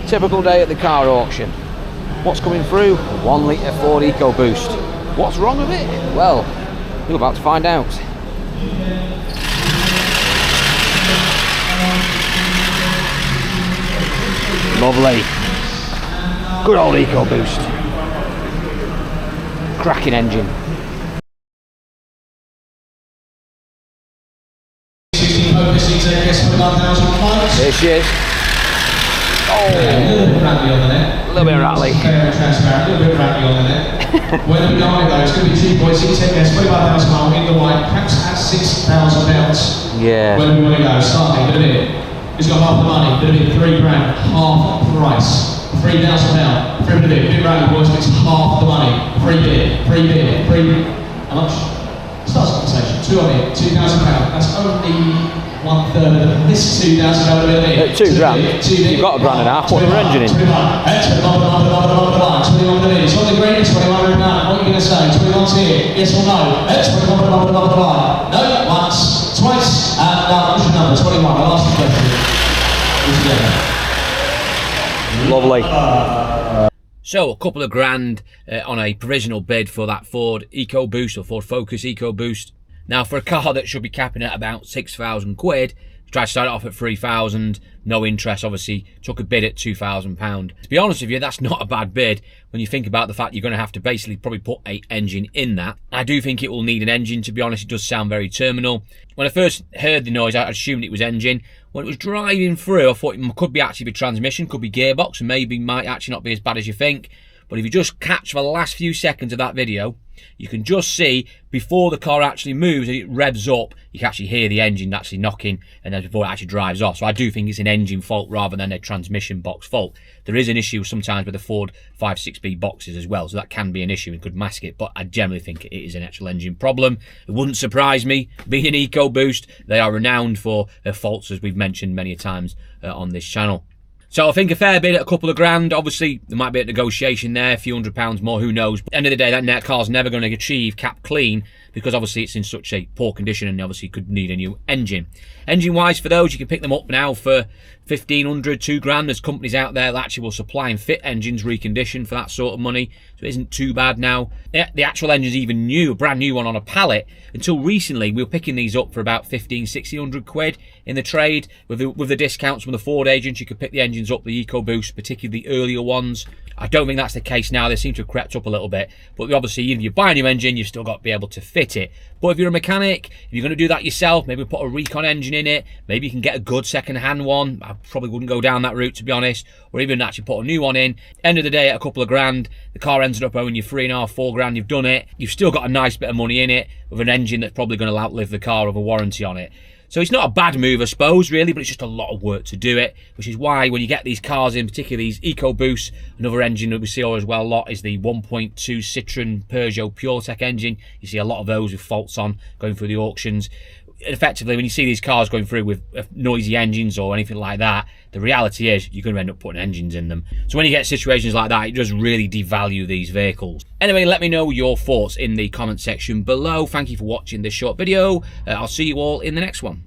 Typical day at the car auction. What's coming through? 1 litre Ford Ecoboost. What's wrong with it? Well, you're about to find out. Lovely. Good old Ecoboost. Cracking engine. There she is. Oh, a little bit rattly. Very transparent, a little bit rattly on the net. When we go on it though, it's going to be 2.6 MS, 25,000 mile in the white, perhaps at £6,000. Yeah. Where do we want to go? Starting, bit of it. He's got half the money, bit of it, £3 grand, half price. £3,000, free bit of it, bit rattly boys, but it's half the money. Free bid, how much? Starts the conversation, £2 £2,000. That's only 1/3 of this £2,000 bill. £2 grand. You've got £1.5 grand. Put the engine in. 21 it's on the green, it's £2,100. What are you going to say? 21's here. Yes or no? It's 21 No, once, twice, no, what's your number? 21. I'll ask the question. Lovely. So, a couple of grand on a provisional bid for that Ford Ecoboost or Ford Focus Ecoboost. Now, for a car that should be capping at about 6,000 quid, tried to start it off at 3,000, no interest, obviously, took a bid at £2,000. To be honest with you, that's not a bad bid when you think about the fact you're going to have to basically probably put an engine in that. I do think it will need an engine, to be honest. It does sound very terminal. When I first heard the noise, I assumed it was engine. When it was driving through, I thought it could be actually the transmission, could be gearbox, and maybe might actually not be as bad as you think. But if you just catch the last few seconds of that video, you can just see before the car actually moves and it revs up, you can actually hear the engine actually knocking, and then before it actually drives off. So I do think it's an engine fault rather than a transmission box fault. There is an issue sometimes with the Ford 5.6B boxes as well, so that can be an issue and could mask it, but I generally think it is an actual engine problem. It wouldn't surprise me. Being an Ecoboost, they are renowned for their faults, as we've mentioned many times on this channel. So I think a fair bit at a couple of grand. Obviously, there might be a negotiation there, a few £100 more, who knows. But at the end of the day, that car's never going to achieve cap clean because obviously it's in such a poor condition and obviously could need a new engine. Engine-wise, for those, you can pick them up now for 1,500, 2 grand. There's companies out there that actually will supply and fit engines reconditioned for that sort of money, so it isn't too bad now. The actual engine's even new, a brand new one on a pallet. Until recently, we were picking these up for about 1,500, 1,600 quid in the trade. With the discounts from the Ford agents, you could pick the engines up, the Ecoboost, particularly the earlier ones. I don't think that's the case now. They seem to have crept up a little bit. But obviously, if you buy a new engine, you've still got to be able to fit it. But if you're a mechanic, if you're going to do that yourself, maybe put a recon engine in it, maybe you can get a good second-hand one. I probably wouldn't go down that route, to be honest, or even actually put a new one in. End of the day, at a couple of grand, the car ends up owing you 3.5, 4 grand, you've done it. You've still got a nice bit of money in it with an engine that's probably going to outlive the car with a warranty on it. So it's not a bad move, I suppose, really, but it's just a lot of work to do it, which is why when you get these cars in, particularly these Ecoboosts, another engine that we see as well a lot is the 1.2 Citroen Peugeot PureTech engine. You see a lot of those with faults on going through the auctions. Effectively, when you see these cars going through with noisy engines or anything like that, the reality is you're going to end up putting engines in them. So when you get situations like that, it does really devalue these vehicles. Anyway, let me know your thoughts in the comment section below. Thank you for watching this short video. I'll see you all in the next one.